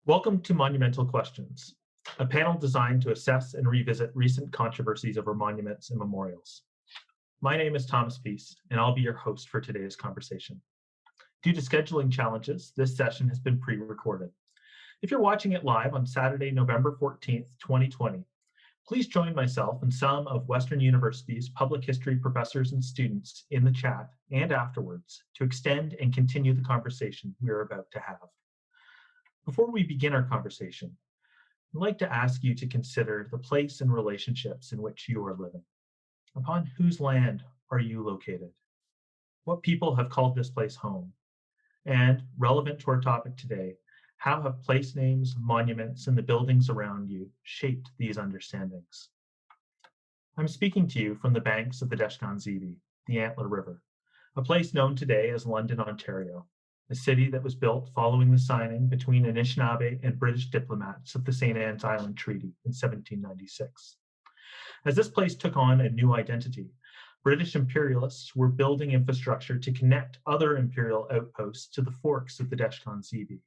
Welcome to Monumental Questions, a panel designed to assess and revisit recent controversies over monuments and memorials. My name is Thomas Peace, and I'll be your host for today's conversation. Due to scheduling challenges, this session has been pre-recorded. If you're watching it live on Saturday, November 14th, 2020, please join myself and some of Western University's public history professors and students in the chat and afterwards to extend and continue the conversation we are about to have. Before we begin our conversation, I'd like to ask you to consider the place and relationships in which you are living. Upon whose land are you located? What people have called this place home? And relevant to our topic today, how have place names, monuments, and the buildings around you shaped these understandings? I'm speaking to you from the banks of the Deshkan-Zibi, the Antler River, a place known today as London, Ontario, a city that was built following the signing between Anishinaabe and British diplomats of the St. Anne's Island Treaty in 1796. As this place took on a new identity, British imperialists were building infrastructure to connect other imperial outposts to the forks of the Deshkan-Zibi.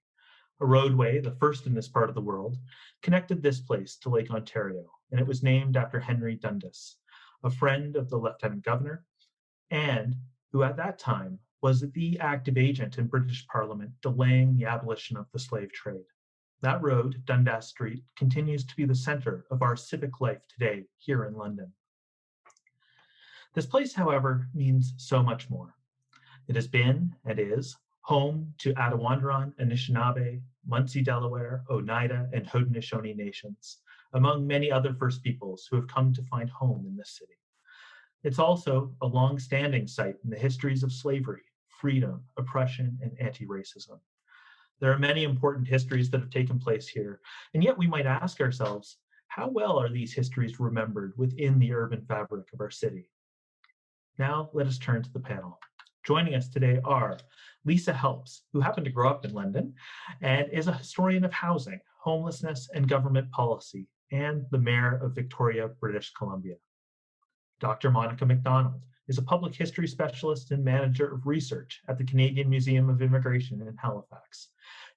A roadway, the first in this part of the world, connected this place to Lake Ontario, and it was named after Henry Dundas, a friend of the Lieutenant Governor, and who at that time was the active agent in British Parliament delaying the abolition of the slave trade. That road, Dundas Street, continues to be the center of our civic life today here in London. This place, however, means so much more. It has been, and is, home to Attawandaron, Anishinaabe, Munsee Delaware, Oneida, and Haudenosaunee nations, among many other First Peoples who have come to find home in this city. It's also a long-standing site in the histories of slavery, freedom, oppression, and anti-racism. There are many important histories that have taken place here, and yet we might ask ourselves, how well are these histories remembered within the urban fabric of our city? Now, let us turn to the panel. Joining us today are Lisa Helps, who happened to grow up in London and is a historian of housing, homelessness, and government policy, and the Mayor of Victoria, British Columbia. Dr. Monica MacDonald is a public history specialist and manager of research at the Canadian Museum of Immigration in Halifax,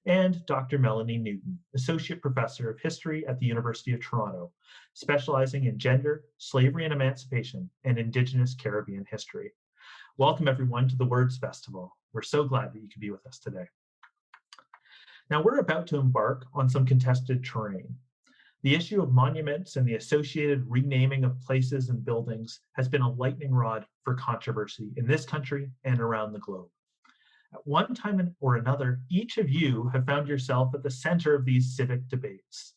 and Dr. Melanie Newton, associate professor of history at the University of Toronto, specializing in gender, slavery and emancipation, and Indigenous Caribbean history. Welcome everyone to the Words Festival. We're so glad that you could be with us today. Now we're about to embark on some contested terrain. The issue of monuments and the associated renaming of places and buildings has been a lightning rod for controversy in this country and around the globe. At one time or another, each of you have found yourself at the center of these civic debates.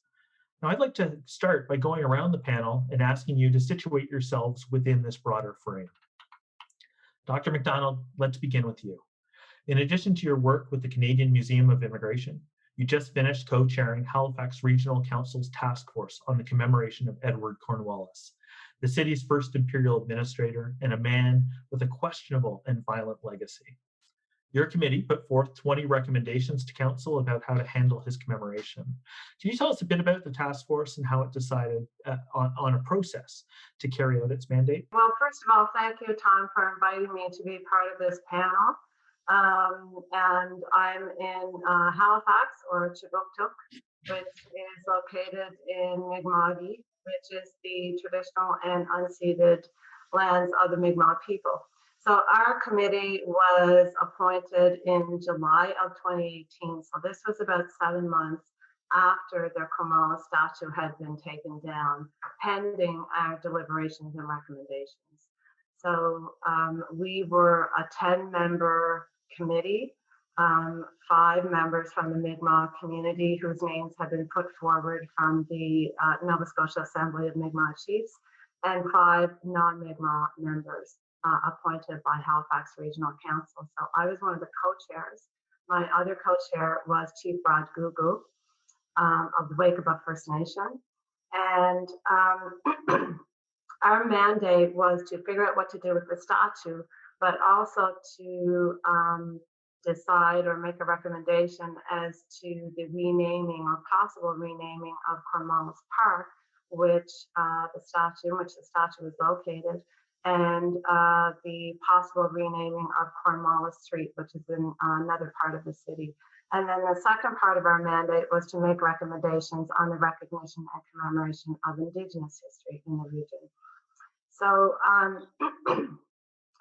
Now, I'd like to start by going around the panel and asking you to situate yourselves within this broader frame. Dr. MacDonald, let's begin with you. In addition to your work with the Canadian Museum of Immigration, you just finished co-chairing Halifax Regional Council's task force on the Commemoration of Edward Cornwallis, the city's first imperial administrator and a man with a questionable and violent legacy. Your committee put forth 20 recommendations to council about how to handle his commemoration. Can you tell us a bit about the task force and how it decided on a process to carry out its mandate? Well, first of all, thank you, Tom, for inviting me to be part of this panel. And I'm in Halifax, or Chibuktuk, which is located in Mi'kmaq, which is the traditional and unceded lands of the Mi'kmaq people. So our committee was appointed in July of 2018. So this was about 7 months after the Cornwallis statue had been taken down, pending our deliberations and recommendations. So we were a 10-member committee, 5 members from the Mi'kmaq community whose names had been put forward from the Nova Scotia Assembly of Mi'kmaq Chiefs, and 5 non-Mi'kmaq members appointed by Halifax Regional Council. So I was one of the co-chairs. My other co-chair was Chief Brad Gugu of the Wakaba First Nation. And our mandate was to figure out what to do with the statue, but also to decide or make a recommendation as to the renaming or possible renaming of Cornwallis Park, which the statue is located, and the possible renaming of Cornwallis Street, which is in another part of the city. And then the second part of our mandate was to make recommendations on the recognition and commemoration of Indigenous history in the region. So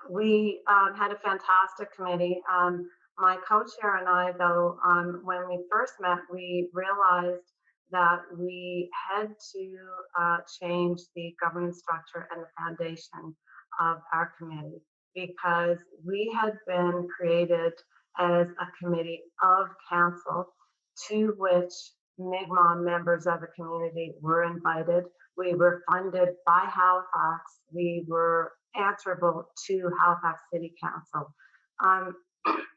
we had a fantastic committee. My co-chair and I, though, when we first met, we realized that we had to change the governance structure and the foundation of our committee, because we had been created as a committee of council to which Mi'kmaq members of the community were invited. We were funded by Halifax. We were answerable to Halifax City Council.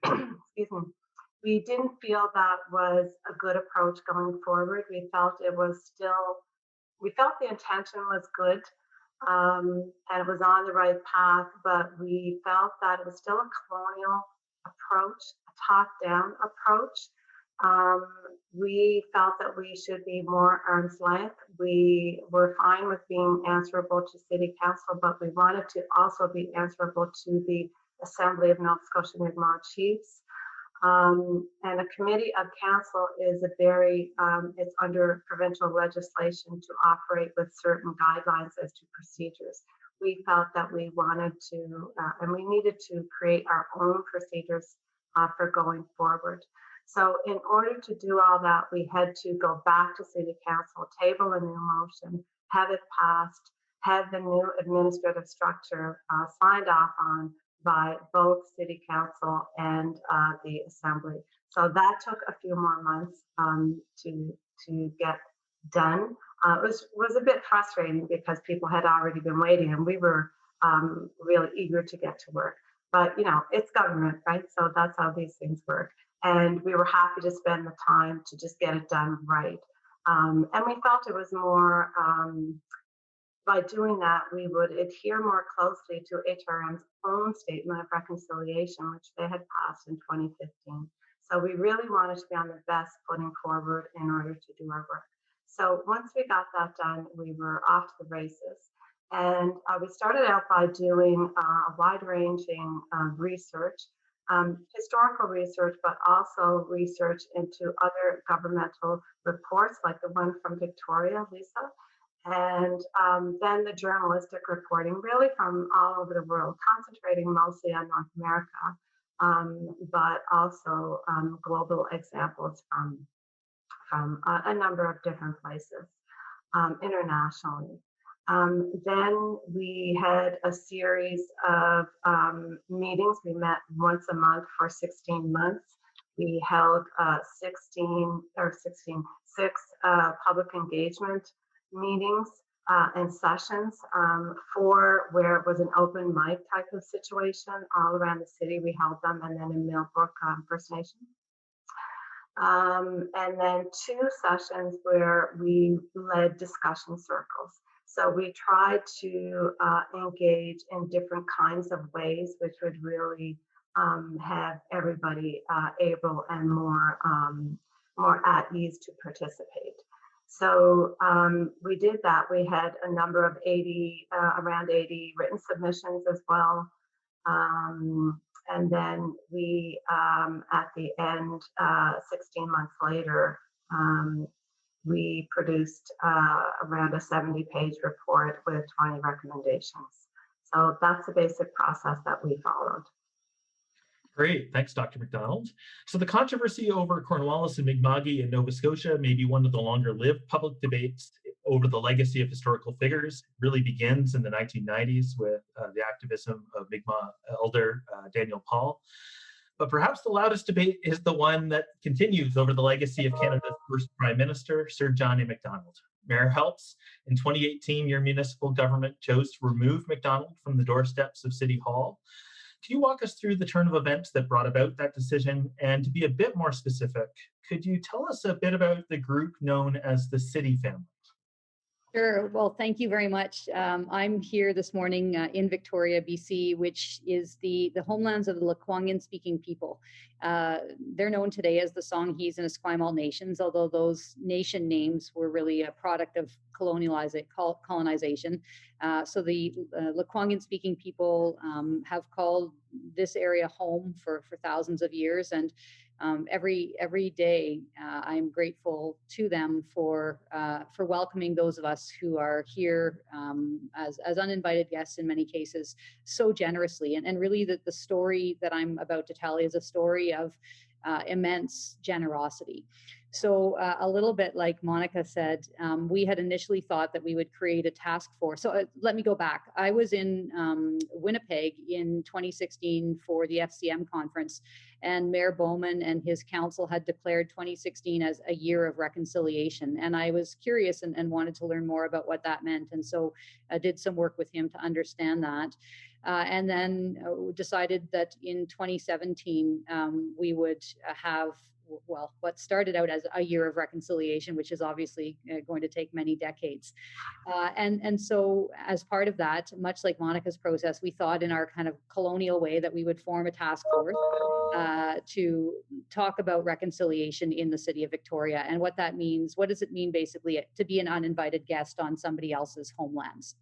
Excuse me. We didn't feel that was a good approach going forward. We felt the intention was good, and it was on the right path, but we felt that it was still a colonial approach, a top-down approach. We felt that we should be more arm's length. We were fine with being answerable to City Council, but we wanted to also be answerable to the Assembly of Nova Scotia Mi'kmaq Chiefs. And a committee of council is it's under provincial legislation to operate with certain guidelines as to procedures. We felt that we wanted to, and we needed to create our own procedures for going forward. So in order to do all that, we had to go back to City Council, table a new motion, have it passed, have the new administrative structure signed off on by both City Council and the Assembly. So that took a few more months to get done. It was a bit frustrating because people had already been waiting, and we were really eager to get to work. But it's government, right? So that's how these things work. And we were happy to spend the time to just get it done right. And we felt it was more, by doing that, we would adhere more closely to HRM's own statement of reconciliation, which they had passed in 2015. So we really wanted to be on the best footing forward in order to do our work. So once we got that done, we were off to the races. And we started out by doing a wide-ranging research, historical research, but also research into other governmental reports, like the one from Victoria, Lisa, and then the journalistic reporting, really from all over the world, concentrating mostly on North America, but also global examples from a number of different places internationally. Then we had a series of meetings. We met once a month for 16 months. We held six public engagement meetings and sessions, for where it was an open mic type of situation all around the city. We held them, and then in Millbrook First Nation. And then 2 sessions where we led discussion circles. So we tried to engage in different kinds of ways, which would really have everybody able and more at ease to participate. So we did that. We had a number of around 80 written submissions as well. And then we, at the end, 16 months later, we produced around a 70-page report with 20 recommendations. So that's the basic process that we followed. Great, thanks, Dr. MacDonald. So the controversy over Cornwallis and Mi'kma'ki in Nova Scotia may be one of the longer-lived public debates over the legacy of historical figures. It really begins in the 1990s with the activism of Mi'kmaq elder Daniel Paul. But perhaps the loudest debate is the one that continues over the legacy of Canada's first Prime Minister, Sir John A. Macdonald. Mayor Helps, in 2018, your municipal government chose to remove Macdonald from the doorsteps of City Hall. Can you walk us through the turn of events that brought about that decision? And to be a bit more specific, could you tell us a bit about the group known as the City Family? Sure. Well, thank you very much. I'm here this morning in Victoria, BC, which is the homelands of the Lekwungen-speaking people. They're known today as the Songhees and Esquimalt nations, although those nation names were really a product of colonization. So the Lekwungen-speaking people have called this area home for thousands of years, and every day, I'm grateful to them for welcoming those of us who are here as uninvited guests in many cases so generously. And really, the story that I'm about to tell is a story of immense generosity. So a little bit like Monica said, we had initially thought that we would create a task force. So let me go back. I was in Winnipeg in 2016 for the FCM conference, and Mayor Bowman and his council had declared 2016 as a year of reconciliation. And I was curious and wanted to learn more about what that meant. And so I did some work with him to understand that. And then decided that in 2017, we would have, well, what started out as a year of reconciliation, which is obviously going to take many decades. And so as part of that, much like Monica's process, we thought in our kind of colonial way that we would form a task force to talk about reconciliation in the city of Victoria and what that means. What does it mean basically to be an uninvited guest on somebody else's homelands?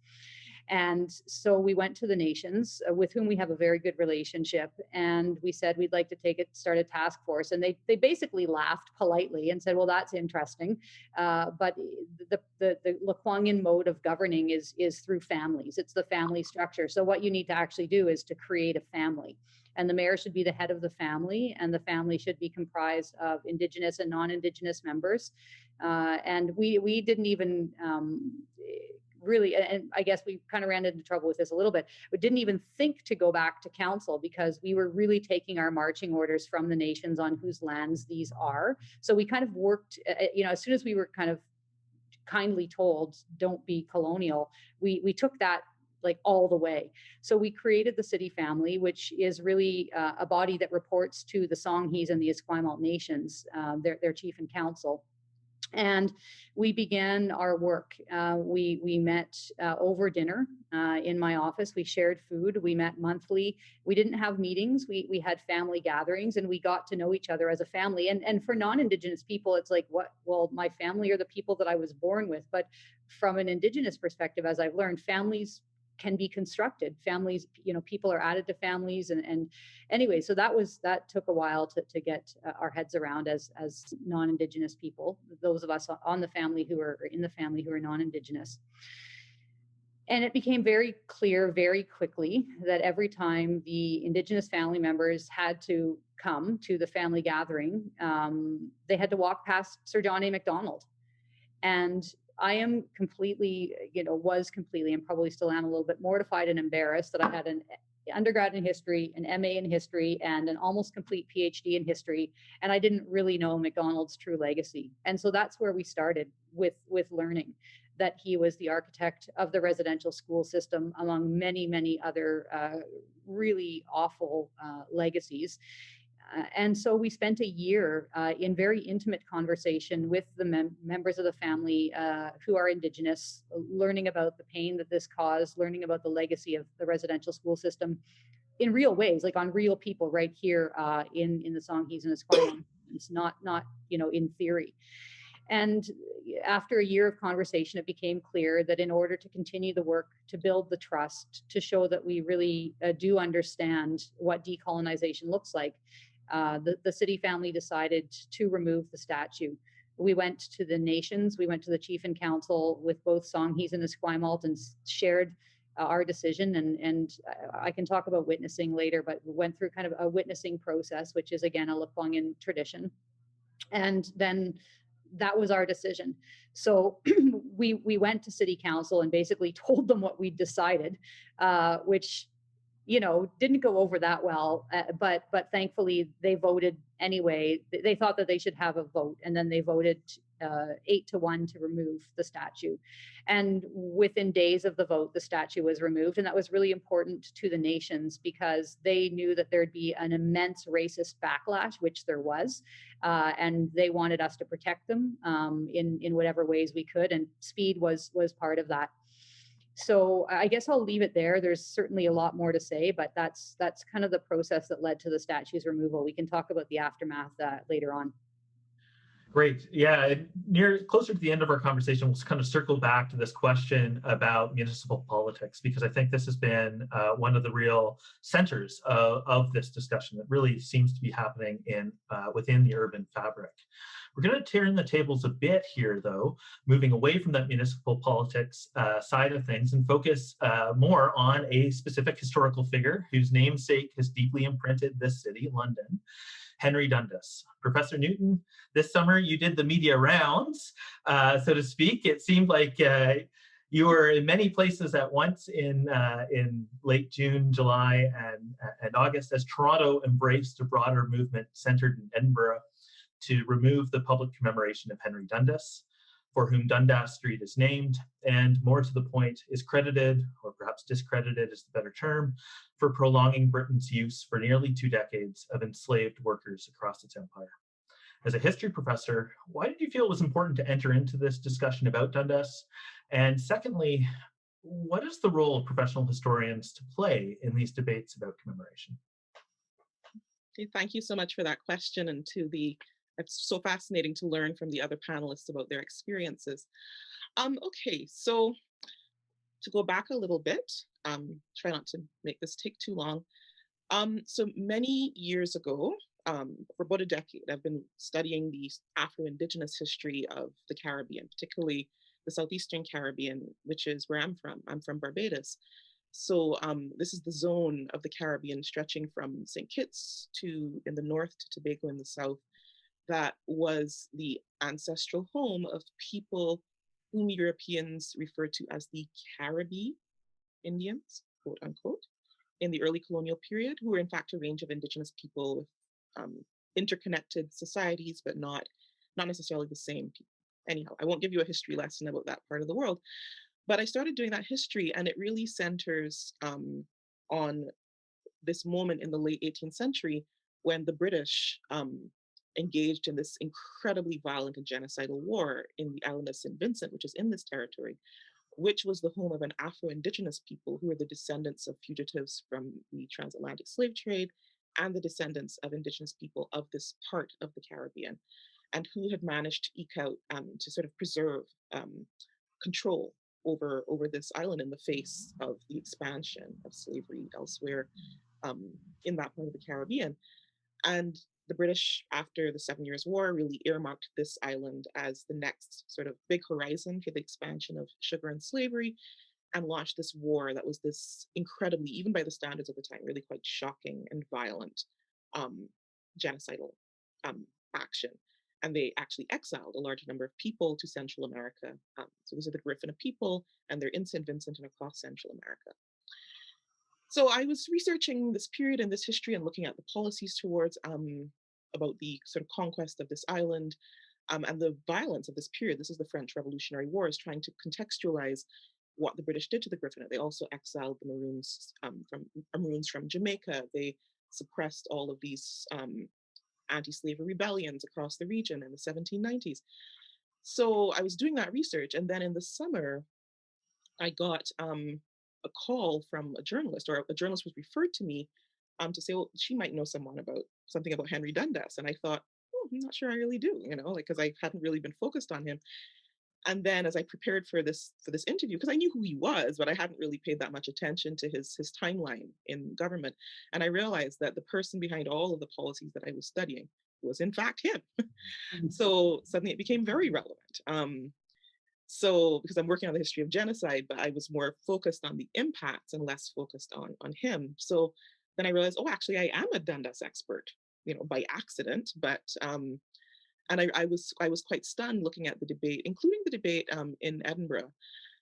And so we went to the nations with whom we have a very good relationship. And we said, we'd like to start a task force. And they basically laughed politely and said, well, that's interesting. But the Lekwungen mode of governing is through families. It's the family structure. So what you need to actually do is to create a family. And the mayor should be the head of the family, and the family should be comprised of Indigenous and non-Indigenous members. And we didn't even really, and I guess we kind of ran into trouble with this a little bit, but didn't even think to go back to council because we were really taking our marching orders from the nations on whose lands these are. So we kind of worked, as soon as we were kind of kindly told, don't be colonial, we took that like all the way. So we created the city family, which is really a body that reports to the Songhees and the Esquimalt nations, their chief and council. And we began our work. We met over dinner in my office. We shared food. We met monthly. We didn't have meetings. We had family gatherings, and we got to know each other as a family. And for non-Indigenous people, it's like, what? Well, my family are the people that I was born with. But from an Indigenous perspective, as I've learned, families can be constructed. Families, people are added to families, and anyway, so that took a while to get our heads around as non-Indigenous people, those of us on the family who are in the family who are non-Indigenous. And it became very clear very quickly that every time the Indigenous family members had to come to the family gathering, they had to walk past Sir John A. MacDonald. And I am completely, and probably still am a little bit mortified and embarrassed that I had an undergrad in history, an MA in history, and an almost complete PhD in history, and I didn't really know MacDonald's true legacy. And so that's where we started with learning that he was the architect of the residential school system, among many, many other really awful legacies. And so we spent a year in very intimate conversation with the members of the family who are Indigenous, learning about the pain that this caused, learning about the legacy of the residential school system in real ways, like on real people right here in the Songhees and Esquimalt. It's not in theory. And after a year of conversation, it became clear that in order to continue the work, to build the trust, to show that we really do understand what decolonization looks like, the city family decided to remove the statue. We went to the nations, we went to the chief and council with both Songhees and Esquimalt and shared our decision. And I can talk about witnessing later, but we went through kind of a witnessing process, which is again a Lekwungen tradition. And then that was our decision. So we went to city council and basically told them what we decided, which didn't go over that well, but thankfully they voted anyway. They thought that they should have a vote, and then they voted 8-1 to remove the statue. And within days of the vote, the statue was removed, and that was really important to the nations because they knew that there'd be an immense racist backlash, which there was, and they wanted us to protect them in whatever ways we could, and speed was part of that. So I guess I'll leave it there. There's certainly a lot more to say, but that's kind of the process that led to the statue's removal. We can talk about the aftermath later on. Great. Yeah, closer to the end of our conversation, we'll kind of circle back to this question about municipal politics, because I think this has been one of the real centers of this discussion that really seems to be happening within the urban fabric. We're going to turn the tables a bit here, though, moving away from that municipal politics side of things and focus more on a specific historical figure whose namesake has deeply imprinted this city, London, Henry Dundas. Professor Newton, this summer you did the media rounds, so to speak. It seemed like you were in many places at once in late June, July, and August as Toronto embraced a broader movement centered in Edinburgh to remove the public commemoration of Henry Dundas, for whom Dundas Street is named, and more to the point, is credited, or perhaps discredited is the better term, for prolonging Britain's use for nearly 2 decades of enslaved workers across its empire. As a history professor, why did you feel it was important to enter into this discussion about Dundas? And secondly, what is the role of professional historians to play in these debates about commemoration? Okay, thank you so much for that question, and it's so fascinating to learn from the other panelists about their experiences. Okay, so to go back a little bit, try not to make this take too long. So many years ago, for about a decade, I've been studying the Afro-Indigenous history of the Caribbean, particularly the Southeastern Caribbean, which is where I'm from. I'm from Barbados. So this is the zone of the Caribbean stretching from St. Kitts in the north to Tobago in the south, that was the ancestral home of people whom Europeans refer to as the Caribbee Indians, quote unquote, in the early colonial period, who were in fact a range of Indigenous people with interconnected societies, but not necessarily the same people. Anyhow, I won't give you a history lesson about that part of the world, but I started doing that history, and it really centers on this moment in the late 18th century when the British engaged in this incredibly violent and genocidal war in the island of St. Vincent, which is in this territory, which was the home of an Afro-Indigenous people who were the descendants of fugitives from the transatlantic slave trade and the descendants of Indigenous people of this part of the Caribbean, and who had managed to eke out to sort of preserve control over this island in the face of the expansion of slavery elsewhere in that part of the Caribbean. And the British, after the 7 Years' War, really earmarked this island as the next sort of big horizon for the expansion of sugar and slavery, and launched this war that was this incredibly, even by the standards of the time, really quite shocking and violent genocidal action. And they actually exiled a large number of people to Central America. So these are the Griffin people, and they're in St. Vincent and across Central America. So I was researching this period and this history and looking at the policies towards about the sort of conquest of this island and the violence of this period. This is the French Revolutionary Wars, trying to contextualize what the British did to the Griffin. They also exiled the Maroons from Jamaica. They suppressed all of these anti-slavery rebellions across the region in the 1790s. So I was doing that research, and then in the summer, I got a call from a journalist, or a journalist was referred to me to say, well, she might know something about Henry Dundas. And I thought, oh, I'm not sure I really do, because I hadn't really been focused on him. And then as I prepared for this interview, because I knew who he was, but I hadn't really paid that much attention to his timeline in government. And I realized that the person behind all of the policies that I was studying was in fact him. So suddenly it became very relevant. So because I'm working on the history of genocide, but I was more focused on the impacts and less focused on him. So then I realized, oh, actually I am a Dundas expert, by accident, but and I was quite stunned looking at the debate, including the debate in Edinburgh,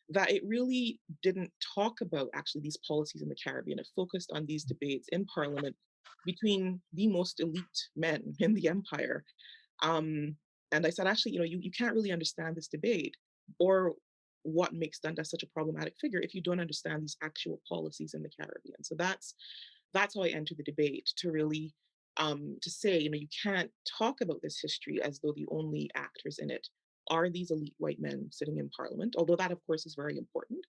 that it really didn't talk about actually these policies in the Caribbean. It focused on these debates in Parliament between the most elite men in the empire. And I said, actually, you can't really understand this debate or what makes Dundas such a problematic figure if you don't understand these actual policies in the Caribbean. So that's how I entered the debate, to really to say, you can't talk about this history as though the only actors in it are these elite white men sitting in Parliament, although that, of course, is very important.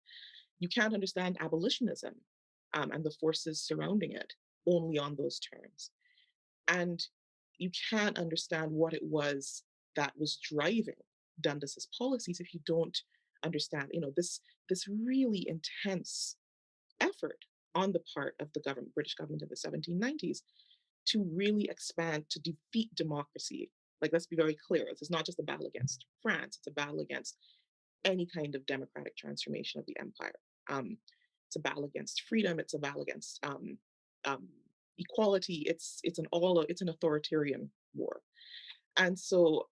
You can't understand abolitionism and the forces surrounding it only on those terms. And you can't understand what it was that was driving Dundas's policies if you don't understand, this really intense effort on the part of the British government in the 1790s to really expand, to defeat democracy. Like, let's be very clear, this is not just a battle against France, it's a battle against any kind of democratic transformation of the empire. It's a battle against freedom, it's a battle against equality, it's an authoritarian war. And so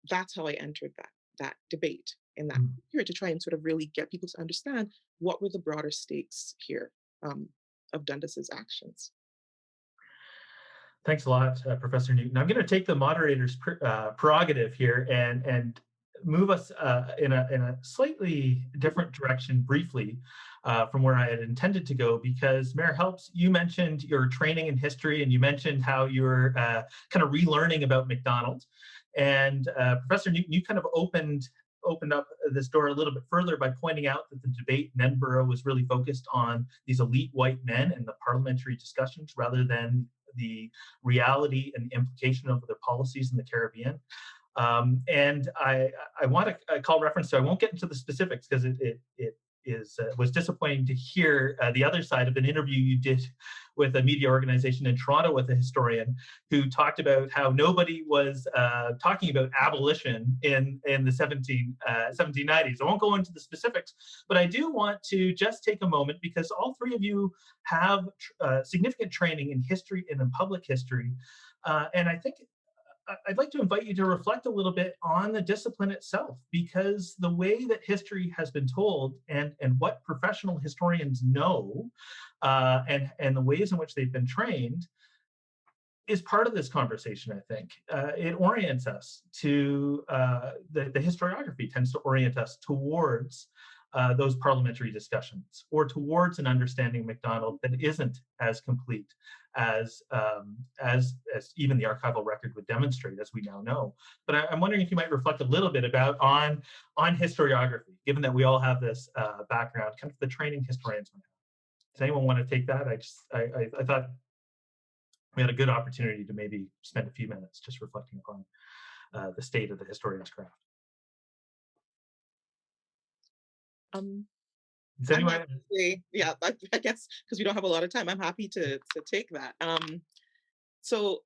that's how I entered that debate in that period, to try and sort of really get people to understand what were the broader stakes here of Dundas's actions. Thanks a lot, Professor Newton. I'm going to take the moderator's prerogative here and move us in a slightly different direction briefly from where I had intended to go, because Mayor Helps, you mentioned your training in history, and you mentioned how you were kind of relearning about MacDonald. And Professor Newton, you kind of opened up this door a little bit further by pointing out that the debate in Edinburgh was really focused on these elite white men and the parliamentary discussions rather than the reality and the implication of their policies in the Caribbean. And I want to call reference to, I won't get into the specifics because it was disappointing to hear the other side of an interview you did with a media organization in Toronto with a historian who talked about how nobody was talking about abolition in the 1790s. I won't go into the specifics, but I do want to just take a moment, because all three of you have significant training in history and in public history. And I think I'd like to invite you to reflect a little bit on the discipline itself, because the way that history has been told and what professional historians know and the ways in which they've been trained is part of this conversation, I think. It orients us to, the historiography tends to orient us towards those parliamentary discussions, or towards an understanding of MacDonald that isn't as complete as even the archival record would demonstrate, as we now know. But I'm wondering if you might reflect a little bit about on historiography, given that we all have this background, kind of the training historians might have. Does anyone want to take that? I thought we had a good opportunity to maybe spend a few minutes just reflecting upon the state of the historian's craft. Does anyone? Yeah, I guess because we don't have a lot of time, I'm happy to take that. So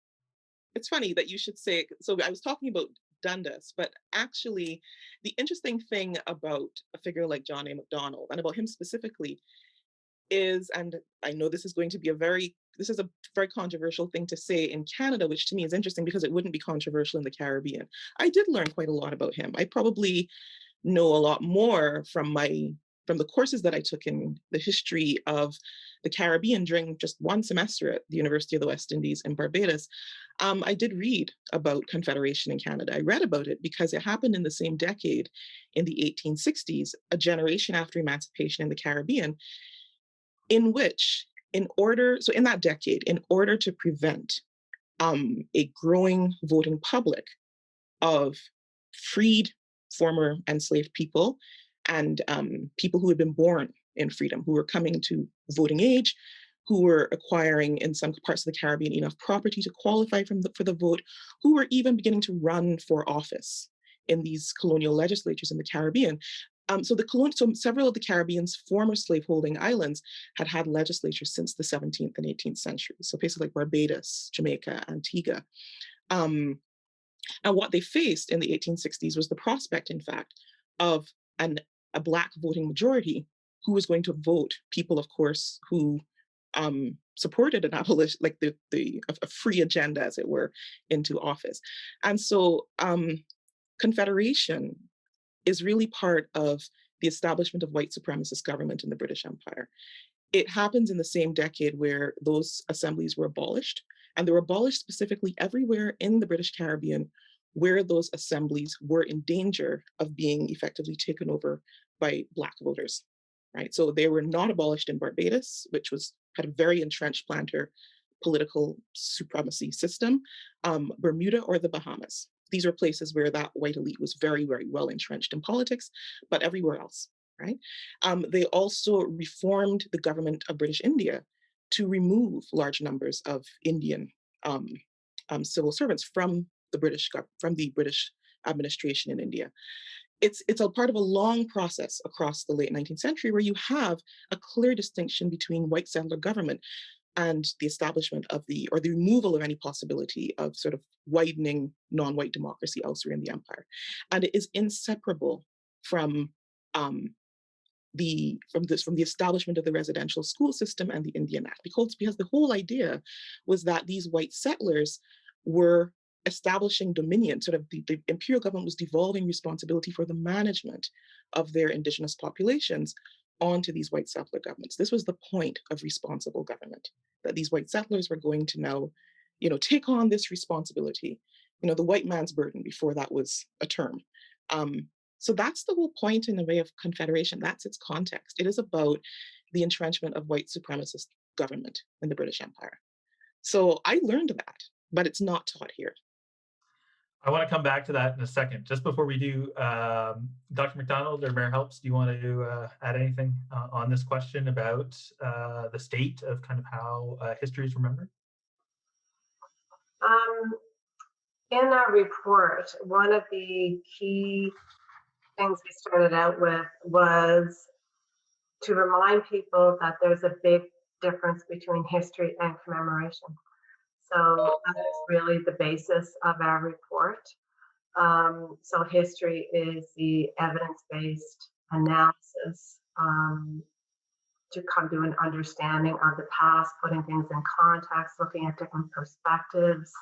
it's funny that you should say, so I was talking about Dundas, but actually the interesting thing about a figure like John A. MacDonald, and about him specifically, is, and I know this is a very controversial thing to say in Canada, which to me is interesting because it wouldn't be controversial in the Caribbean. I did learn quite a lot about him. I probably know a lot more from the courses that I took in the history of the Caribbean during just one semester at the University of the West Indies in Barbados. I did read about Confederation in Canada. I read about it because it happened in the same decade, in the 1860s, a generation after emancipation in the Caribbean, in which, in that decade, in order to prevent a growing voting public of freed former enslaved people and people who had been born in freedom, who were coming to voting age, who were acquiring in some parts of the Caribbean enough property to qualify for the vote, who were even beginning to run for office in these colonial legislatures in the Caribbean. So several of the Caribbean's former slaveholding islands had legislatures since the 17th and 18th centuries. So places like Barbados, Jamaica, Antigua. And what they faced in the 1860s was the prospect, in fact, of a Black voting majority who was going to vote people, of course, who supported an abolition, like a free agenda, as it were, into office. And so Confederation is really part of the establishment of white supremacist government in the British Empire. It happens in the same decade where those assemblies were abolished, and they were abolished specifically everywhere in the British Caribbean where those assemblies were in danger of being effectively taken over by Black voters, right? So they were not abolished in Barbados, which had a very entrenched planter political supremacy system, Bermuda, or the Bahamas. These are places where that white elite was very, very well entrenched in politics, but everywhere else, right? They also reformed the government of British India to remove large numbers of Indian civil servants from the British administration in India. It's a part of a long process across the late 19th century where you have a clear distinction between white settler government and the establishment of or the removal of any possibility of sort of widening non-white democracy elsewhere in the empire. And it is inseparable from from the establishment of the residential school system and the Indian Act, because the whole idea was that these white settlers were establishing dominion. Sort of the imperial government was devolving responsibility for the management of their indigenous populations onto these white settler governments. This was the point of responsible government, that these white settlers were going to now, take on this responsibility, the white man's burden, before that was a term. So that's the whole point in a way of confederation. That's its context. It is about the entrenchment of white supremacist government in the British Empire. So I learned that, but it's not taught here. I want to come back to that in a second. Just before we do, Dr. MacDonald or Mayor Helps, do you want to add anything on this question about the state of kind of how history is remembered? In our report, one of the key things we started out with was to remind people that there's a big difference between history and commemoration. So that is really the basis of our report. So history is the evidence-based analysis to come to an understanding of the past, putting things in context, looking at different perspectives.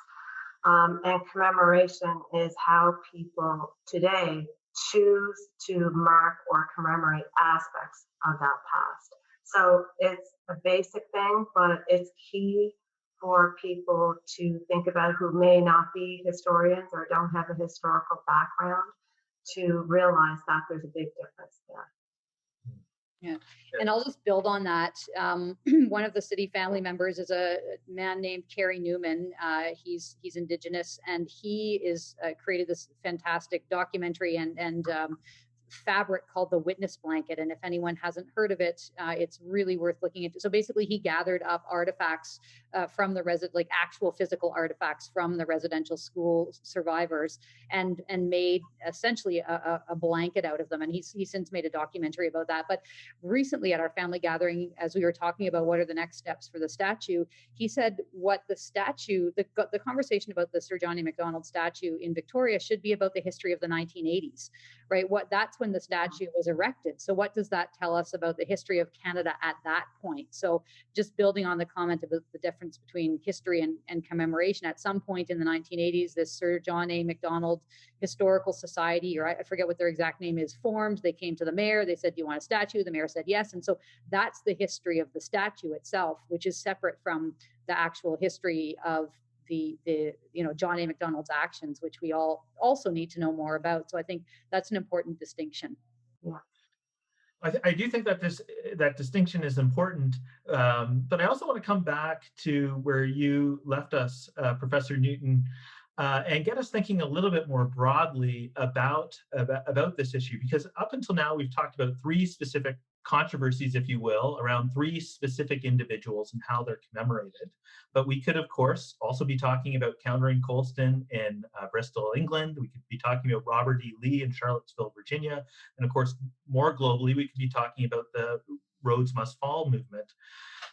And commemoration is how people today choose to mark or commemorate aspects of that past. So it's a basic thing, but it's key for people to think about who may not be historians or don't have a historical background, to realize that there's a big difference there. Yeah, and I'll just build on that. One of the city family members is a man named Kerry Newman. He's Indigenous, and he is created this fantastic documentary and fabric called The Witness Blanket. And if anyone hasn't heard of it, it's really worth looking into. So basically, he gathered up artifacts from the like actual physical artifacts from the residential school survivors, and made essentially a blanket out of them. And he's since made a documentary about that. But recently at our family gathering, as we were talking about what are the next steps for the statue, he said what the statue, the conversation about the Sir John A. Macdonald statue in Victoria should be about the history of the 1980s, right? That's when the statue was erected. So what does that tell us about the history of Canada at that point? So just building on the comment about the difference between history and commemoration, at some point in the 1980s, this Sir John A. Macdonald Historical Society, or I forget what their exact name is, formed. They came to the mayor. They said, do you want a statue? The mayor said yes. And so that's the history of the statue itself, which is separate from the actual history of the John A. Macdonald's actions, which we all also need to know more about. So I think that's an important distinction. Yeah. I do think that that distinction is important, but I also want to come back to where you left us, Professor Newton, and get us thinking a little bit more broadly about this issue, because up until now we've talked about three specific controversies, if you will, around three specific individuals and how they're commemorated. But we could, of course, also be talking about countering Colston in Bristol, England. We could be talking about Robert E. Lee in Charlottesville, Virginia. And of course, more globally, we could be talking about the Rhodes Must Fall movement.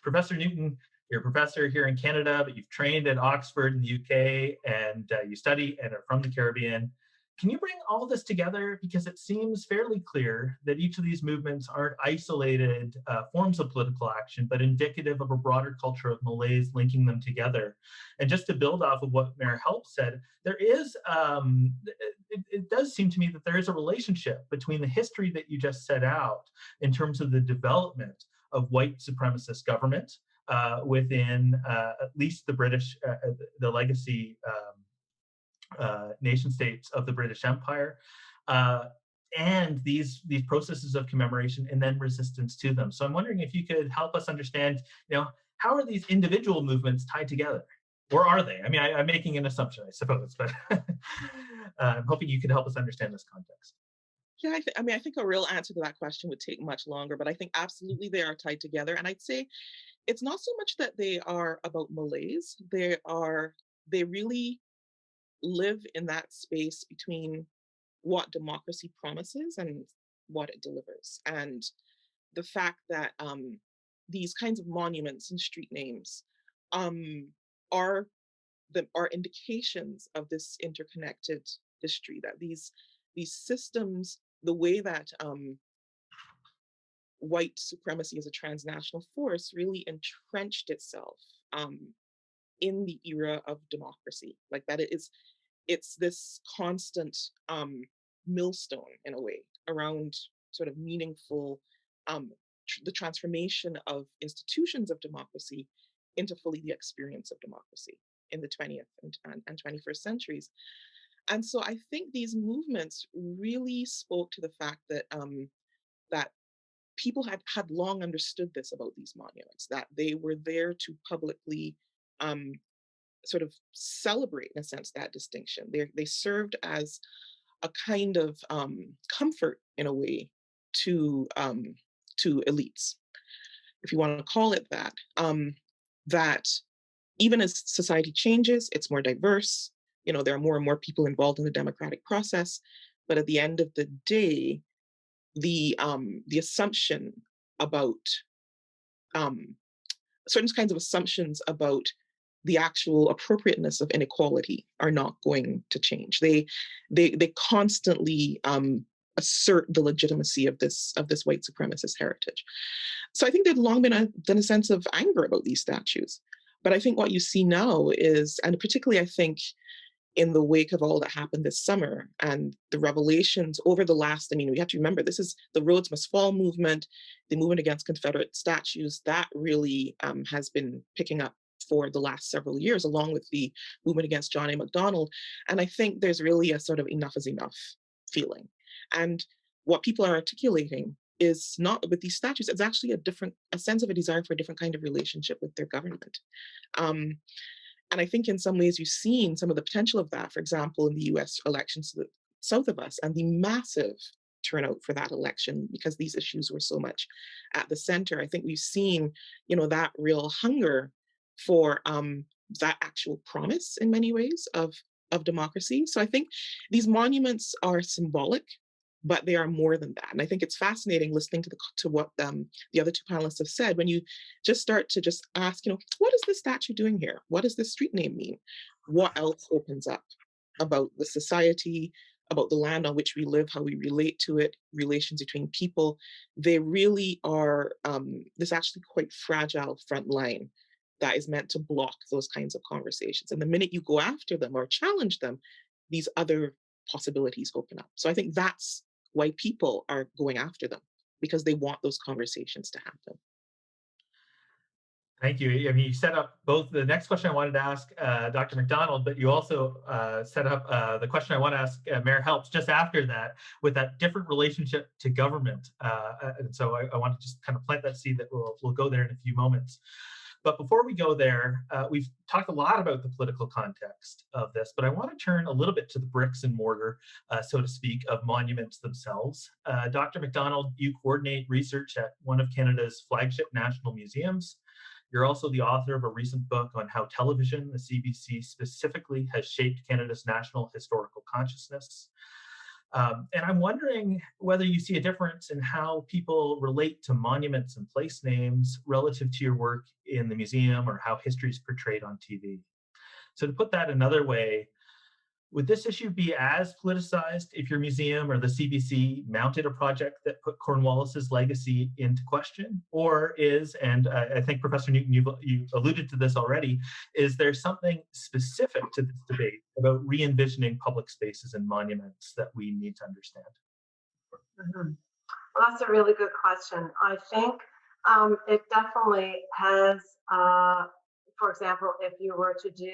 Professor Newton, you're a professor here in Canada, but you've trained at Oxford in the UK, and you study and are from the Caribbean. Can you bring all this together? Because it seems fairly clear that each of these movements aren't isolated forms of political action, but indicative of a broader culture of malaise linking them together. And just to build off of what Mayor Helps said, there is, it does seem to me that there is a relationship between the history that you just set out in terms of the development of white supremacist government within at least the British, the legacy nation states of the British Empire, and these processes of commemoration and then resistance to them. So I'm wondering if you could help us understand, how are these individual movements tied together? Or are they? I mean, I'm making an assumption, I suppose, but I'm hoping you could help us understand this context. Yeah, I think a real answer to that question would take much longer, but I think absolutely they are tied together. And I'd say it's not so much that they are about malaise. They really live in that space between what democracy promises and what it delivers. And the fact that these kinds of monuments and street names are indications of this interconnected history, that these systems, the way that white supremacy as a transnational force really entrenched itself in the era of democracy, like that it's this constant millstone in a way around sort of meaningful the transformation of institutions of democracy into fully the experience of democracy in the 20th and 21st centuries. And so I think these movements really spoke to the fact that that people had long understood this about these monuments, that they were there to publicly sort of celebrate, in a sense, that distinction. They served as a kind of comfort, in a way, to elites, if you want to call it that. That even as society changes, it's more diverse. You know, there are more and more people involved in the democratic process. But at the end of the day, the assumption about certain kinds of assumptions about the actual appropriateness of inequality are not going to change. They constantly assert the legitimacy of this white supremacist heritage. So I think there'd long been a sense of anger about these statues. But I think what you see now is, and particularly I think in the wake of all that happened this summer and the revelations over the last, I mean, we have to remember, this is the Rhodes Must Fall movement, the movement against Confederate statues, that really has been picking up for the last several years, along with the movement against John A. MacDonald. And I think there's really a sort of enough is enough feeling. And what people are articulating is not with these statues, it's actually a sense of a desire for a different kind of relationship with their government. And I think in some ways you've seen some of the potential of that, for example, in the US elections to the south of us, and the massive turnout for that election, because these issues were so much at the center. I think we've seen, you know, that real hunger for that actual promise in many ways of democracy. So I think these monuments are symbolic, but they are more than that. And I think it's fascinating listening to what the other two panelists have said. When you just start to just ask, you know, what is this statue doing here? What does this street name mean? What else opens up about the society, about the land on which we live, how we relate to it, relations between people? They really are this actually quite fragile front line that is meant to block those kinds of conversations. And the minute you go after them or challenge them, these other possibilities open up. So I think that's why people are going after them, because they want those conversations to happen. Thank you. I mean, you set up both the next question I wanted to ask Dr. MacDonald, but you also set up the question I want to ask Mayor Helps just after that, with that different relationship to government. And so I want to just kind of plant that seed that we'll go there in a few moments. But before we go there, we've talked a lot about the political context of this, but I want to turn a little bit to the bricks and mortar, so to speak, of monuments themselves. Dr. MacDonald, you coordinate research at one of Canada's flagship national museums. You're also the author of a recent book on how television, the CBC specifically, has shaped Canada's national historical consciousness. And I'm wondering whether you see a difference in how people relate to monuments and place names relative to your work in the museum, or how history is portrayed on TV. So to put that another way, would this issue be as politicized if your museum or the CBC mounted a project that put Cornwallis's legacy into question? Or is, and I think Professor Newton, you alluded to this already, is there something specific to this debate about re-envisioning public spaces and monuments that we need to understand? Mm-hmm. Well, that's a really good question. I think it definitely has, for example, if you were to do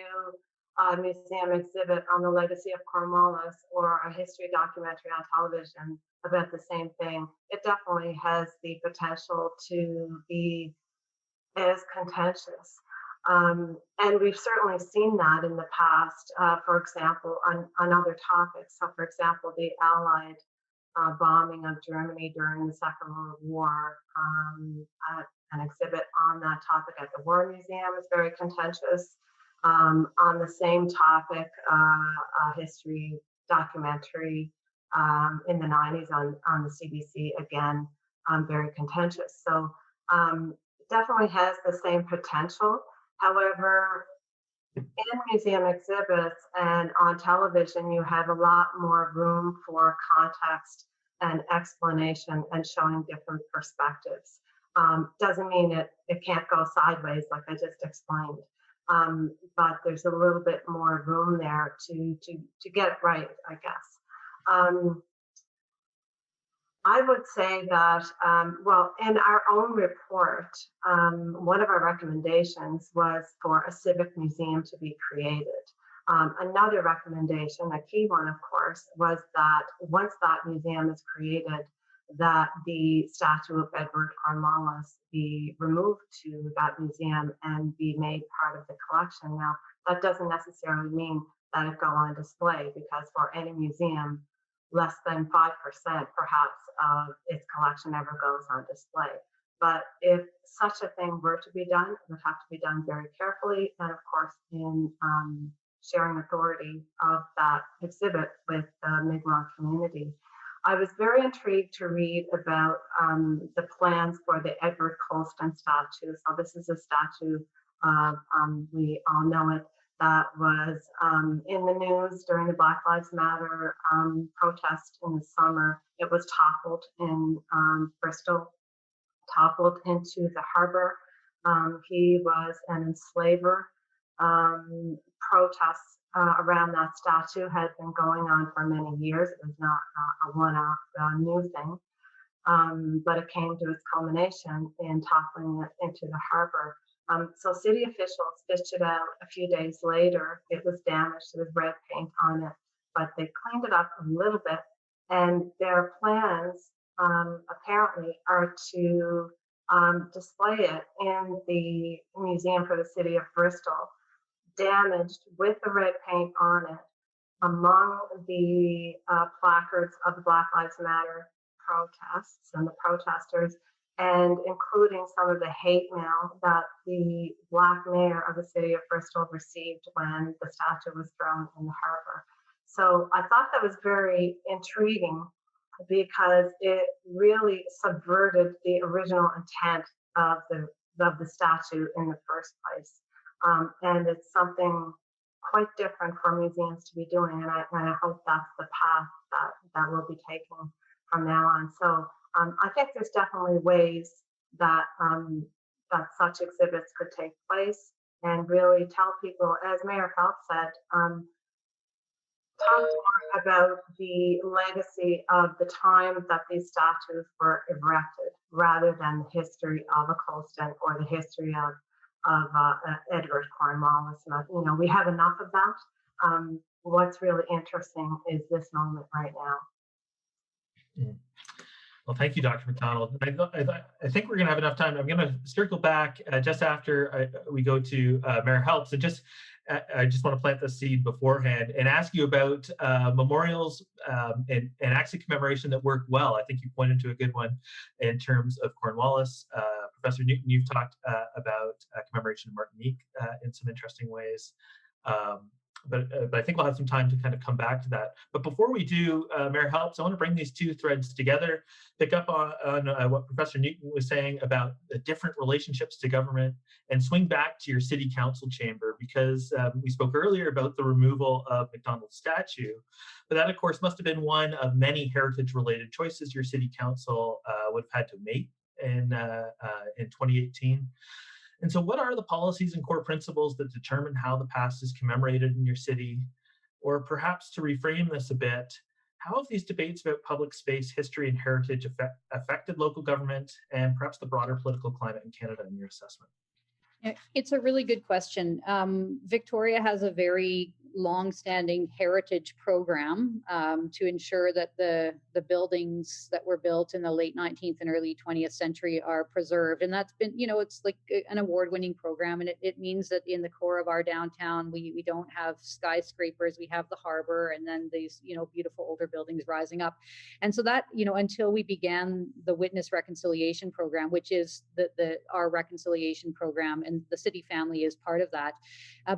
a museum exhibit on the legacy of Cornwallis, or a history documentary on television about the same thing, it definitely has the potential to be as contentious. And we've certainly seen that in the past, for example, on other topics. So, for example, the Allied bombing of Germany during the Second World War. An exhibit on that topic at the War Museum is very contentious. On the same topic, a history documentary in the 90s on the CBC, again, very contentious. So definitely has the same potential. However, in museum exhibits and on television, you have a lot more room for context and explanation and showing different perspectives. Doesn't mean it can't go sideways like I just explained, but there's a little bit more room there to get it right, I guess. I would say that, well, in our own report, one of our recommendations was for a civic museum to be created. Another recommendation, a key one, of course, was that once that museum is created, that the statue of Edward Cornwallis be removed to that museum and be made part of the collection. Now, that doesn't necessarily mean that it go on display, because for any museum, less than 5% perhaps of its collection ever goes on display. But if such a thing were to be done, it would have to be done very carefully, and of course in sharing authority of that exhibit with the Mi'kmaq community. I was very intrigued to read about the plans for the Edward Colston statue. So this is a statue, we all know it, that was in the news during the Black Lives Matter protest in the summer. It was toppled in Bristol, toppled into the harbor. He was an enslaver. Protests around that statue had been going on for many years. It was not a one-off new thing, but it came to its culmination in toppling it into the harbor. So city officials stitched it out a few days later. It was damaged, there was red paint on it, but they cleaned it up a little bit. And their plans apparently are to display it in the Museum for the City of Bristol, damaged with the red paint on it, among the placards of the Black Lives Matter protests and the protesters, and including some of the hate mail that the Black mayor of the city of Bristol received when the statue was thrown in the harbor. So I thought that was very intriguing, because it really subverted the original intent of the statue in the first place. And it's something quite different for museums to be doing, and I hope that's the path that we'll be taking from now on. So I think there's definitely ways that that such exhibits could take place, and really tell people, as Mayor Phelps said, talk more about the legacy of the time that these statues were erected, rather than the history of a Colston or the history of Edward Cornwallis. You know, we have enough of that. What's really interesting is this moment right now. Mm. Well, thank you, Dr. MacDonald. I think we're going to have enough time. I'm going to circle back just after we go to Mayor Helps, and I just want to plant the seed beforehand and ask you about memorials and actually commemoration that work well. I think you pointed to a good one in terms of Cornwallis. Professor Newton, you've talked about commemoration of Martinique in some interesting ways. But I think we'll have some time to kind of come back to that. But before we do, Mayor Helps, I want to bring these two threads together, pick up on what Professor Newton was saying about the different relationships to government, and swing back to your city council chamber, because we spoke earlier about the removal of MacDonald's statue, but that of course must have been one of many heritage-related choices your city council would have had to make in 2018. And so what are the policies and core principles that determine how the past is commemorated in your city? Or perhaps to reframe this a bit, how have these debates about public space, history, and heritage affected local government and perhaps the broader political climate in Canada in your assessment? It's a really good question. Victoria has a very long-standing heritage program to ensure that the buildings that were built in the late 19th and early 20th century are preserved. And that's been, you know, it's like an award-winning program. And it means that in the core of our downtown, we don't have skyscrapers, we have the harbor, and then these, you know, beautiful older buildings rising up. And so that, you know, until we began the Witness Reconciliation Program, which is our reconciliation program, and the city family is part of that.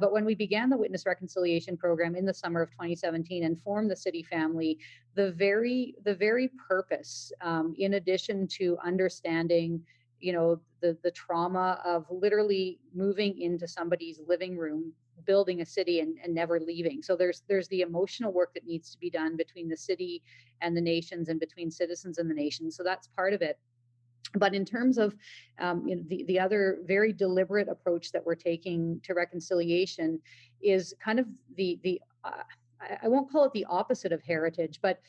But when we began the Witness Reconciliation reconciliation program in the summer of 2017 and formed the city family, the very purpose, in addition to understanding, the trauma of literally moving into somebody's living room, building a city and never leaving. So there's the emotional work that needs to be done between the city and the nations and between citizens and the nations. So that's part of it. But in terms of the other very deliberate approach that we're taking to reconciliation is kind of I won't call it the opposite of heritage, but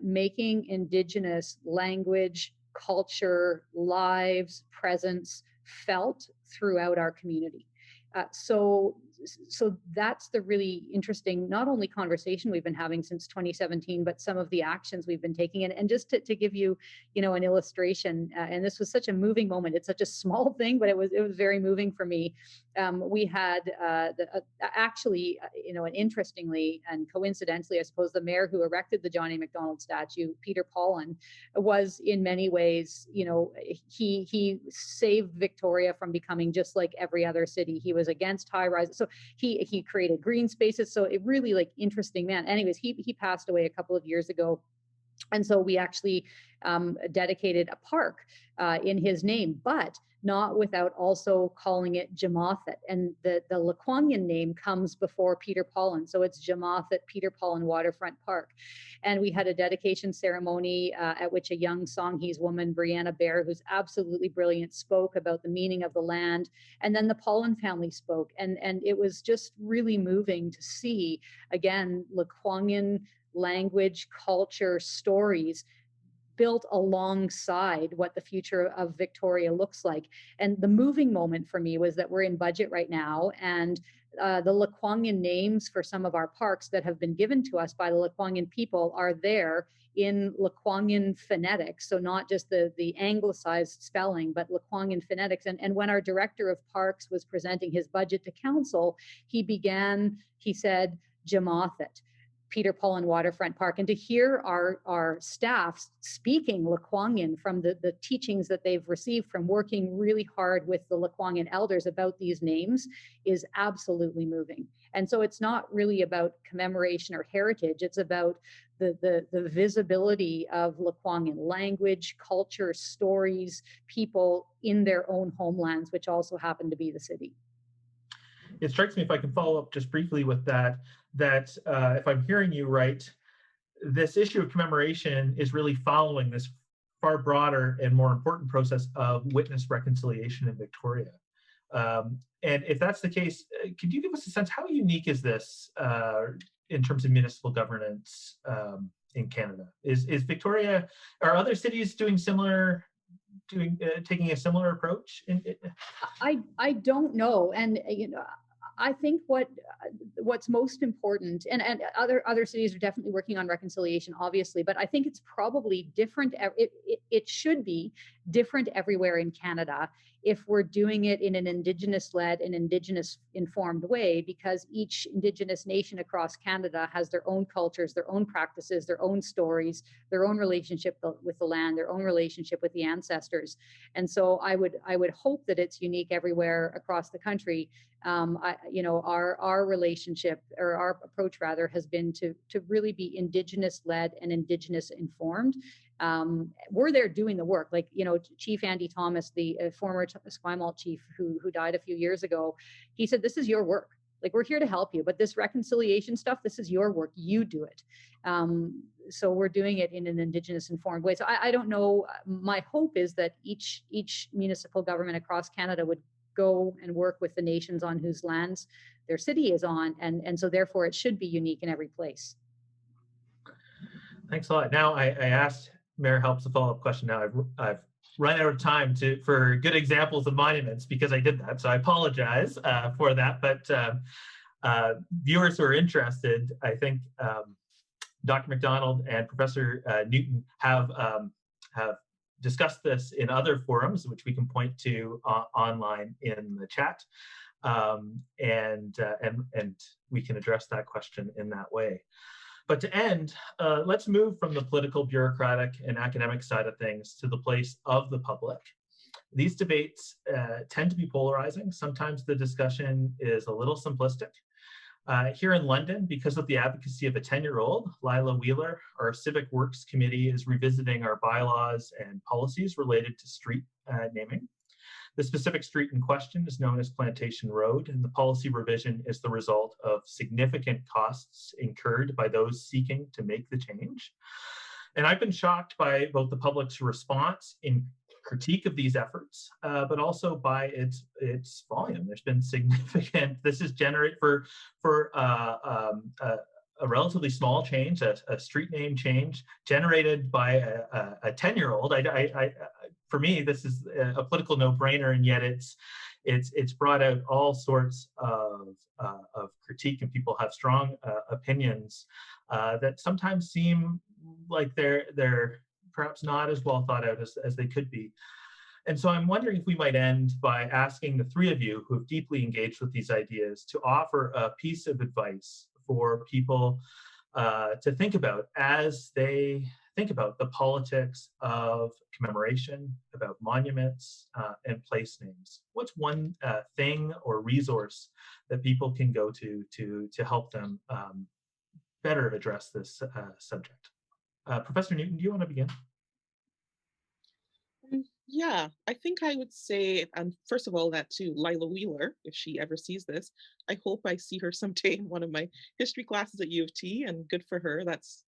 making Indigenous language, culture, lives, presence felt throughout our community. So that's the really interesting, not only conversation we've been having since 2017, but some of the actions we've been taking. And just to give you, an illustration, and this was such a moving moment. It's such a small thing, but it was very moving for me. We had actually, and interestingly and coincidentally, I suppose, the mayor who erected the John A. MacDonald statue, Peter Paulin, was in many ways, he saved Victoria from becoming just like every other city. He was against high rises. So he created green spaces. So it really interesting man. Anyways, he passed away a couple of years ago. And so we actually dedicated a park in his name, but not without also calling it Jamathet. And the Lekwungen name comes before Peter Paulin. So it's Jamathet Peter Paulin Waterfront Park. And we had a dedication ceremony at which a young Songhees woman, Brianna Bear, who's absolutely brilliant, spoke about the meaning of the land. And then the Paulin family spoke. And it was just really moving to see, again, Lekwungen language, culture, stories built alongside what the future of Victoria looks like. And the moving moment for me was that we're in budget right now, and the Lekwungen names for some of our parks that have been given to us by the Lekwungen people are there in Lekwungen phonetics. So not just the anglicized spelling, but Lekwungen phonetics. And when our director of parks was presenting his budget to council, he said, Jamathet, Peter Paulin Waterfront Park, and to hear our staff speaking Lekwungen from the teachings that they've received from working really hard with the Lekwungen elders about these names is absolutely moving. And so it's not really about commemoration or heritage, it's about the visibility of Lekwungen language, culture, stories, people in their own homelands, which also happen to be the city. It strikes me, if I can follow up just briefly with that if I'm hearing you right, this issue of commemoration is really following this far broader and more important process of witness reconciliation in Victoria. And if that's the case, could you give us a sense, how unique is this in terms of municipal governance in Canada? Is Victoria, are other cities doing similar, taking a similar approach? I don't know. And, I think what's most important, and other cities are definitely working on reconciliation, obviously, but I think it's probably different. It should be different everywhere in Canada if we're doing it in an Indigenous-led and Indigenous-informed way, because each Indigenous nation across Canada has their own cultures, their own practices, their own stories, their own relationship with the land, their own relationship with the ancestors. And so I would hope that it's unique everywhere across the country. Our relationship, or our approach rather, has been to really be Indigenous-led and Indigenous-informed. We're there doing the work. Chief Andy Thomas, the former Esquimalt chief who died a few years ago, he said, this is your work. We're here to help you, but this reconciliation stuff, this is your work. You do it. So we're doing it in an Indigenous informed way. So I don't know. My hope is that each municipal government across Canada would go and work with the nations on whose lands their city is on. And so therefore it should be unique in every place. Thanks a lot. Now I asked Mayor Helps a follow-up question. Now I've run out of time for good examples of monuments because I did that. So I apologize for that. But viewers who are interested, I think Dr. MacDonald and Professor Newton have discussed this in other forums, which we can point to online in the chat, and we can address that question in that way. But to end, let's move from the political, bureaucratic, and academic side of things to the place of the public. These debates tend to be polarizing. Sometimes the discussion is a little simplistic. Here in London, because of the advocacy of a 10-year-old, Lila Wheeler, our Civic Works Committee is revisiting our bylaws and policies related to street naming. The specific street in question is known as Plantation Road, and the policy revision is the result of significant costs incurred by those seeking to make the change. And I've been shocked by both the public's response in critique of these efforts, but also by its volume. There's been significant, this is generate for a relatively small change, a street name change generated by a 10-year-old. For me, this is a political no-brainer, and yet it's brought out all sorts of critique, and people have strong opinions that sometimes seem like they're perhaps not as well thought out as they could be. And so I'm wondering if we might end by asking the three of you who have deeply engaged with these ideas to offer a piece of advice for people to think about as they think about the politics of commemoration, about monuments and place names. What's one thing or resource that people can go to help them better address this subject? Professor Newton, do you want to begin? Yeah, I think I would say, first of all, that to Lila Wheeler, if she ever sees this, I hope I see her someday in one of my history classes at U of T, and good for her. That's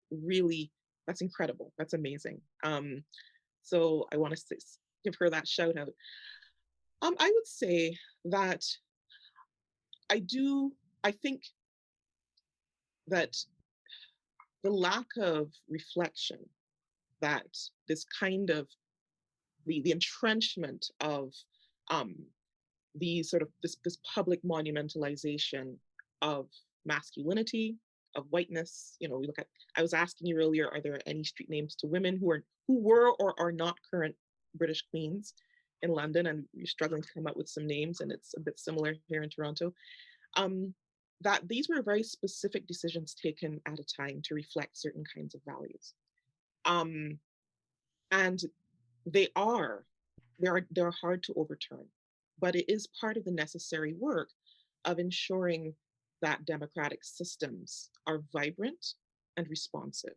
incredible. That's amazing. So I want to give her that shout out. I would say that I think that the lack of reflection, that this kind of the entrenchment of the sort of this public monumentalization of masculinity, of whiteness. You know, I was asking you earlier, are there any street names to women who were or are not current British queens in London? And you're struggling to come up with some names, and it's a bit similar here in Toronto. That these were very specific decisions taken at a time to reflect certain kinds of values. And they're hard to overturn, but it is part of the necessary work of ensuring that democratic systems are vibrant and responsive.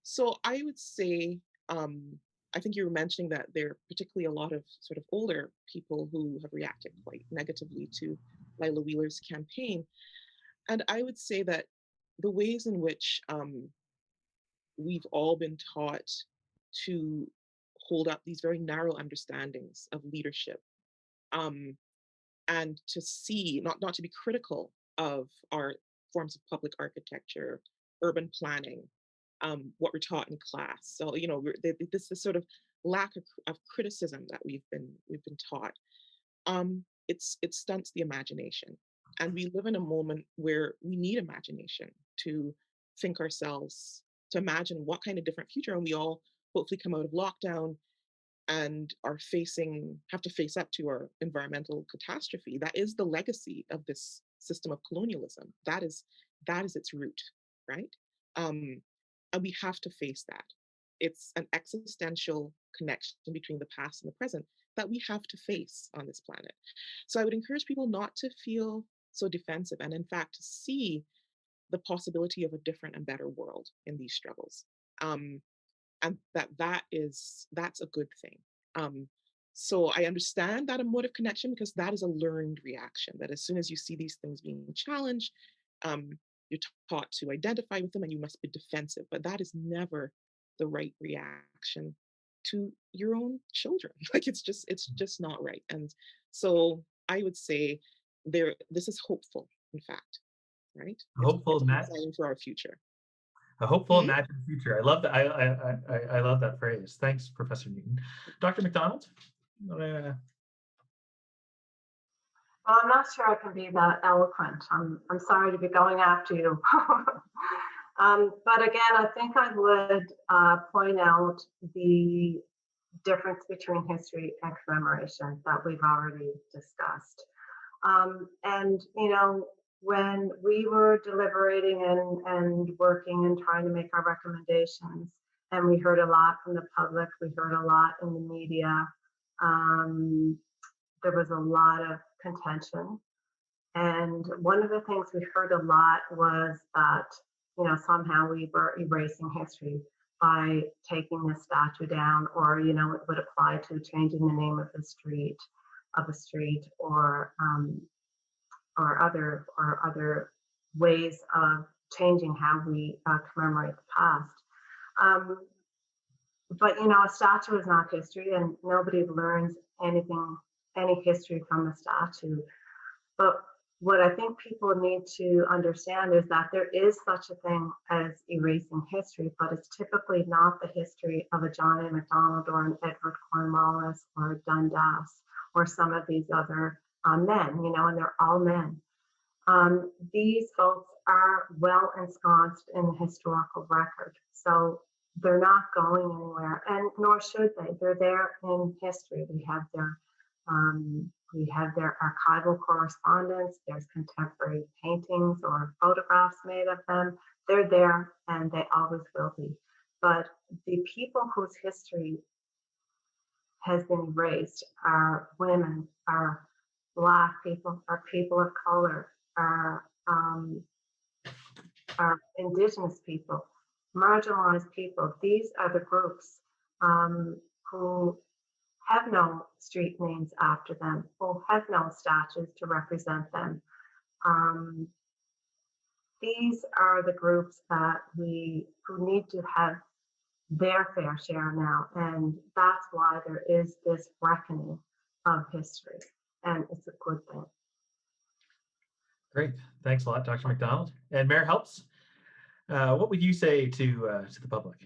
So I would say, I think you were mentioning that there are particularly a lot of sort of older people who have reacted quite negatively to Lila Wheeler's campaign. And I would say that the ways in which we've all been taught to hold up these very narrow understandings of leadership, and to see, not to be critical of our forms of public architecture, urban planning, what we're taught in class. So, you know, this sort of lack of criticism that we've been taught, it stunts the imagination. And we live in a moment where we need imagination to think ourselves, to imagine what kind of different future, and we all hopefully come out of lockdown and have to face up to our environmental catastrophe. That is the legacy of this system of colonialism. That is its root, right? And we have to face that. It's an existential connection between the past and the present that we have to face on this planet. So I would encourage people not to feel so defensive, and in fact, to see the possibility of a different and better world in these struggles. And that's a good thing. So I understand that emotive connection, because that is a learned reaction, that as soon as you see these things being challenged, you're taught to identify with them and you must be defensive, but that is never the right reaction to your own children. Like it's just not right. And so I would say this is hopeful, in fact, right? Hopeful, it's for our future. A hopeful, imagined future. I love that. I love that phrase. Thanks, Professor Newton. Dr. MacDonald? Well, I'm not sure I can be that eloquent. I'm sorry to be going after you. But again, I think I would point out the difference between history and commemoration that we've already discussed. And, you know, when we were deliberating and working and trying to make our recommendations, and we heard a lot from the public, we heard a lot in the media, there was a lot of contention. And one of the things we heard a lot was that, somehow we were erasing history by taking this statue down, or, it would apply to changing the name of a street, or other ways of changing how we commemorate the past. But a statue is not history, and nobody learns any history from a statue. But what I think people need to understand is that there is such a thing as erasing history, but it's typically not the history of a John A. MacDonald or an Edward Cornwallis or a Dundas or some of these other men, and they're all men. These folks are well ensconced in the historical record, so they're not going anywhere, and nor should they. They're there in history. We have their archival correspondence. There's contemporary paintings or photographs made of them. They're there, and they always will be. But the people whose history has been erased are women, are Black people, are people of color, are Indigenous people, marginalized people. These are the groups who have no street names after them, who have no statues to represent them. These are the groups that who need to have their fair share now, and that's why there is this reckoning of history, and it's a good thing. Great, thanks a lot, Dr. MacDonald. And Mayor Helps, what would you say to the public?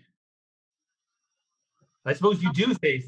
I suppose you do say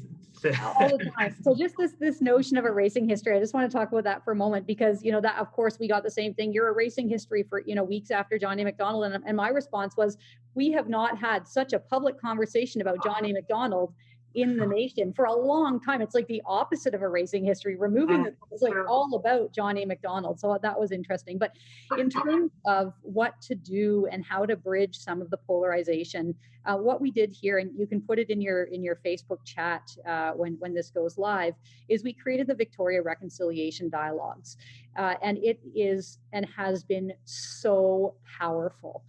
all the time. So just this notion of erasing history, I just want to talk about that for a moment, because that, of course, we got the same thing. You're erasing history for weeks after John A. MacDonald, and my response was, we have not had such a public conversation about John A. MacDonald in the nation for a long time. It's like the opposite of erasing history, removing it's like all about John A. MacDonald. So that was interesting. But in terms of what to do and how to bridge some of the polarization, what we did here, and you can put it in your Facebook chat when this goes live, is we created the Victoria Reconciliation Dialogues. And it is and has been so powerful.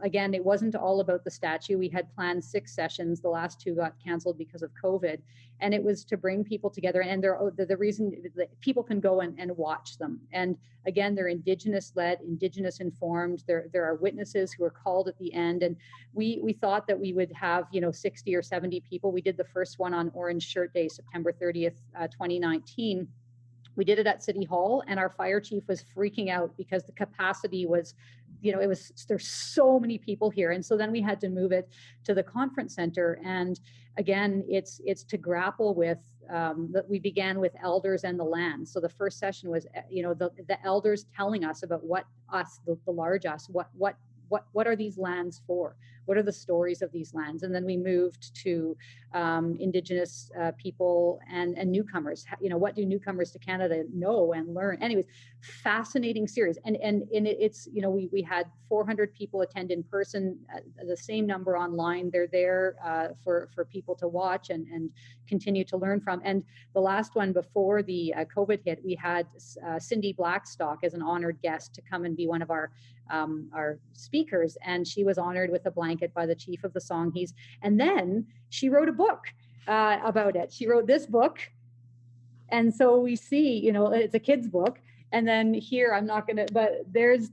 Again, it wasn't all about the statue. We had planned 6 sessions. The last 2 got canceled because of COVID. And it was to bring people together. And the reason that people can go and watch them. And again, they're Indigenous-led, Indigenous-informed. There are witnesses who are called at the end. And we thought that we would have 60 or 70 people. We did the first one on Orange Shirt Day, September 30th, 2019. We did it at City Hall, and our fire chief was freaking out because the capacity was, there's so many people here. And so then we had to move it to the conference center. And again, it's to grapple with, that we began with elders and the land. So the first session was, the elders telling us about what us, the large us, what are these lands for? What are the stories of these lands? And then we moved to Indigenous people and newcomers. What do newcomers to Canada know and learn? Anyways, fascinating series. And it's, we had 400 people attend in person, the same number online. They're there for people to watch and continue to learn from. And the last one before the COVID hit, we had Cindy Blackstock as an honored guest to come and be one of our speakers, and she was honored with a blanket by the chief of the Songhees. And then she wrote a book about it. She wrote this book, and so we see, it's a kid's book. And then here, I'm not gonna, but there's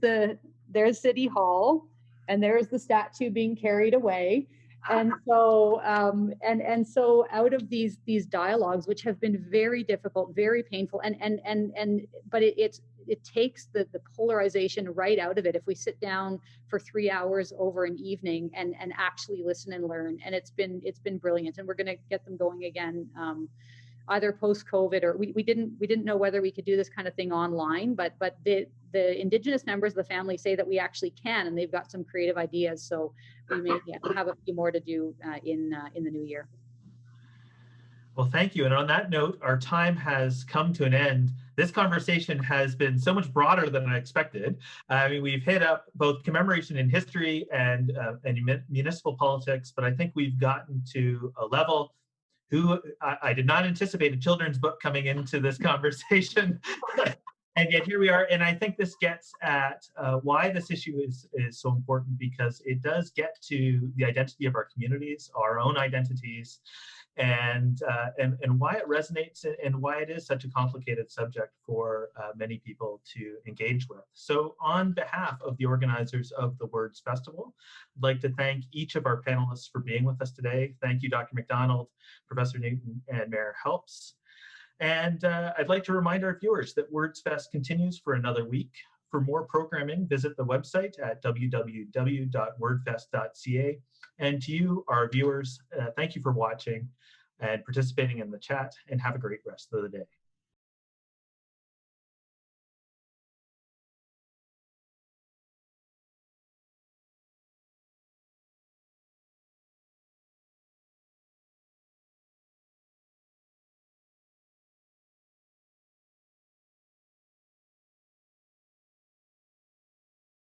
City Hall, and there's the statue being carried away. And so and so out of these dialogues, which have been very difficult, very painful, but it takes the polarization right out of it if we sit down for 3 hours over an evening and actually listen and learn. And it's been brilliant. And we're going to get them going again, either post-COVID, or we didn't know whether we could do this kind of thing online, but the Indigenous members of the family say that we actually can, and they've got some creative ideas. So we may have a few more to do in the new year. Well, thank you. And on that note, our time has come to an end. This conversation has been so much broader than I expected. I mean, we've hit up both commemoration in history and municipal politics, but I think we've gotten to a level I did not anticipate a children's book coming into this conversation. And yet here we are, and I think this gets at why this issue is so important, because it does get to the identity of our communities, our own identities, and why it resonates and why it is such a complicated subject for many people to engage with. So on behalf of the organizers of the Words Festival, I'd like to thank each of our panelists for being with us today. Thank you, Dr. MacDonald, Professor Newton, and Mayor Helps. And I'd like to remind our viewers that WordsFest continues for another week. For more programming, visit the website at www.wordfest.ca. And to you, our viewers, thank you for watching and participating in the chat, and have a great rest of the day.